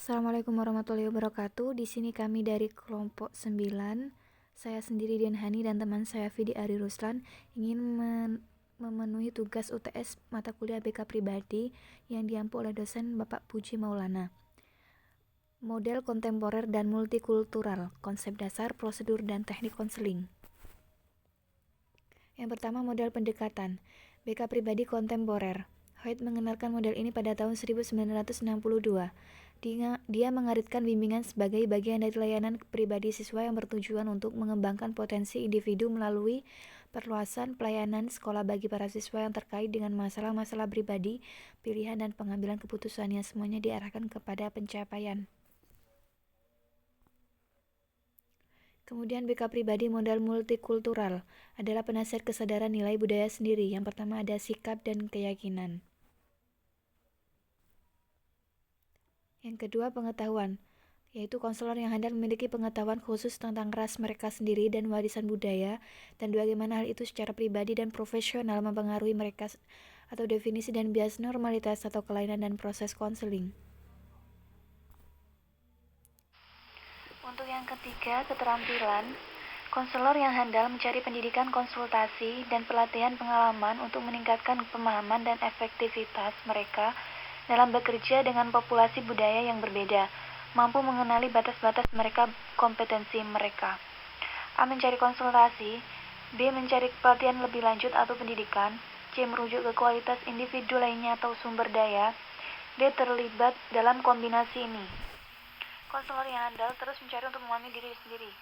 Assalamualaikum warahmatullahi wabarakatuh. Di sini kami dari kelompok 9. Saya sendiri Dian Hani dan teman saya Vidi Ari Ruslan ingin memenuhi tugas UTS mata kuliah BK Pribadi yang diampu oleh dosen Bapak Puji Maulana. Model kontemporer dan multikultural, konsep dasar, prosedur, dan teknik konseling. Yang pertama, model pendekatan BK Pribadi kontemporer. Hoyt mengenalkan model ini pada tahun 1962. Dia mengaitkan bimbingan sebagai bagian dari layanan pribadi siswa yang bertujuan untuk mengembangkan potensi individu melalui perluasan pelayanan sekolah bagi para siswa yang terkait dengan masalah-masalah pribadi, pilihan dan pengambilan keputusan yang semuanya diarahkan kepada pencapaian. Kemudian BK Pribadi model multikultural adalah penasihat kesadaran nilai budaya sendiri. Yang pertama ada sikap dan keyakinan. Yang kedua pengetahuan, yaitu konselor yang handal memiliki pengetahuan khusus tentang ras mereka sendiri dan warisan budaya, dan bagaimana hal itu secara pribadi dan profesional mempengaruhi mereka, atau definisi dan bias normalitas atau kelainan dan proses konseling. Untuk yang ketiga, keterampilan, konselor yang handal mencari pendidikan konsultasi dan pelatihan pengalaman untuk meningkatkan pemahaman dan efektivitas mereka dalam bekerja dengan populasi budaya yang berbeda, mampu mengenali batas-batas mereka, kompetensi mereka. A. Mencari konsultasi. B. Mencari pelatihan lebih lanjut atau pendidikan. C. Merujuk ke kualitas individu lainnya atau sumber daya. D. Terlibat dalam kombinasi ini. Konselor yang handal terus mencari untuk memahami diri sendiri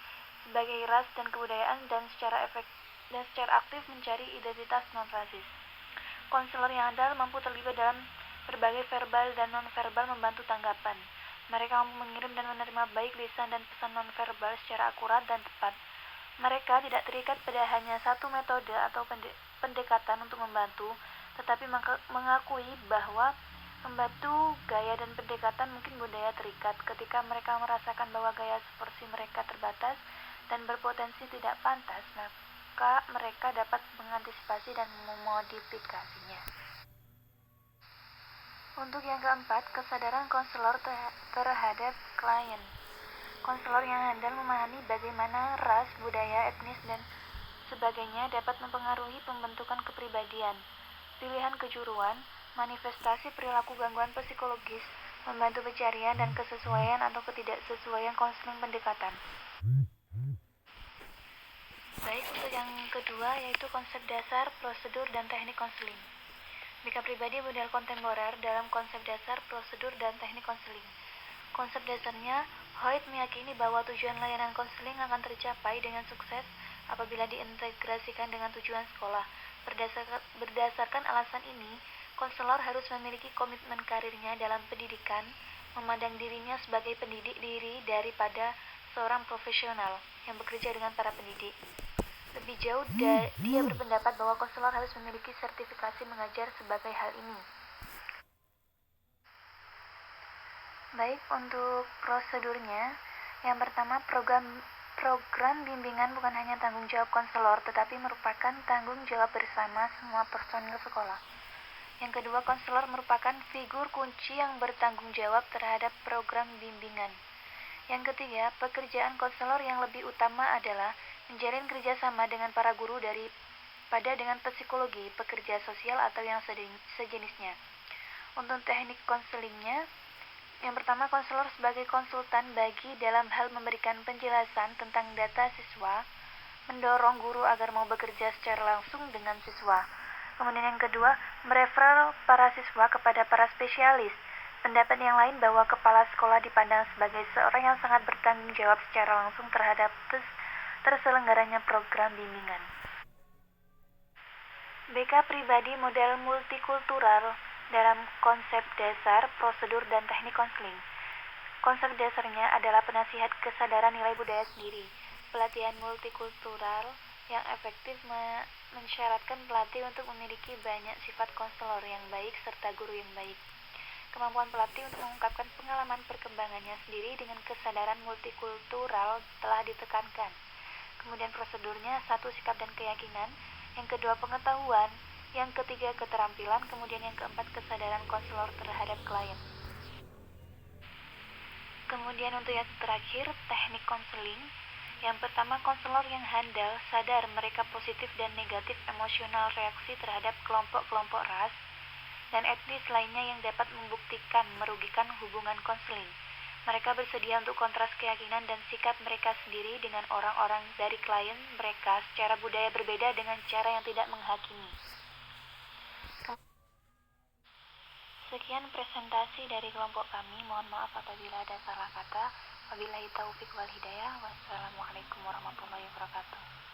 sebagai ras dan kebudayaan dan secara aktif mencari identitas non-rasis. Konselor yang handal mampu terlibat dalam berbagai verbal dan non-verbal membantu tanggapan. Mereka mampu mengirim dan menerima baik lisan dan pesan non-verbal secara akurat dan tepat. Mereka tidak terikat pada hanya satu metode atau pendekatan untuk membantu, tetapi mengakui bahwa membantu gaya dan pendekatan mungkin budaya terikat. Ketika mereka merasakan bahwa gaya seperti mereka terbatas dan berpotensi tidak pantas, maka mereka dapat mengantisipasi dan memodifikasinya. Untuk yang keempat, kesadaran konselor terhadap klien. Konselor yang handal memahami bagaimana ras, budaya, etnis, dan sebagainya dapat mempengaruhi pembentukan kepribadian, pilihan kejuruan, manifestasi perilaku gangguan psikologis, membantu pencarian dan kesesuaian atau ketidaksesuaian konseling pendekatan. Baik, untuk yang kedua yaitu konsep dasar, prosedur, dan teknik konseling. BK Pribadi model kontemporer dalam konsep dasar, prosedur, dan teknik konseling. Konsep dasarnya, Hoyt meyakini bahwa tujuan layanan konseling akan tercapai dengan sukses apabila diintegrasikan dengan tujuan sekolah. Berdasarkan alasan ini, konselor harus memiliki komitmen karirnya dalam pendidikan, memandang dirinya sebagai pendidik diri daripada seorang profesional yang bekerja dengan para pendidik. Lebih jauh, dia berpendapat bahwa konselor harus memiliki sertifikasi mengajar sebagai hal ini. Baik, untuk prosedurnya, yang pertama program bimbingan bukan hanya tanggung jawab konselor, tetapi merupakan tanggung jawab bersama semua personil sekolah. Yang kedua, konselor merupakan figur kunci yang bertanggung jawab terhadap program bimbingan. Yang ketiga, pekerjaan konselor yang lebih utama adalah menjalin kerjasama dengan para guru daripada dengan psikologi, pekerja sosial, atau yang sejenisnya. Untuk teknik konselingnya, yang pertama, konselor sebagai konsultan bagi dalam hal memberikan penjelasan tentang data siswa, mendorong guru agar mau bekerja secara langsung dengan siswa. Kemudian yang kedua, merefer para siswa kepada para spesialis. Pendapat yang lain bahwa kepala sekolah dipandang sebagai seorang yang sangat bertanggung jawab secara langsung terhadap terselenggaranya program bimbingan. BK Pribadi model multikultural dalam konsep dasar, prosedur, dan teknik konseling. Konsep dasarnya adalah penasihat kesadaran nilai budaya sendiri. Pelatihan multikultural yang efektif mensyaratkan pelatih untuk memiliki banyak sifat konselor yang baik serta guru yang baik. Kemampuan pelatih untuk mengungkapkan pengalaman perkembangannya sendiri dengan kesadaran multikultural telah ditekankan. Kemudian prosedurnya, satu, sikap dan keyakinan. Yang kedua, pengetahuan. Yang ketiga, keterampilan. Kemudian yang keempat, kesadaran konselor terhadap klien. Kemudian untuk yang terakhir, teknik konseling. Yang pertama, konselor yang handal sadar mereka positif dan negatif emosional reaksi terhadap kelompok-kelompok ras dan etnis lainnya yang dapat membuktikan merugikan hubungan konseling. Mereka bersedia untuk kontras keyakinan dan sikap mereka sendiri dengan orang-orang dari klien mereka secara budaya berbeda dengan cara yang tidak menghakimi. Sekian presentasi dari kelompok kami. Mohon maaf apabila ada salah kata. Wabillahi taufiq wal hidayah. Wassalamualaikum warahmatullahi wabarakatuh.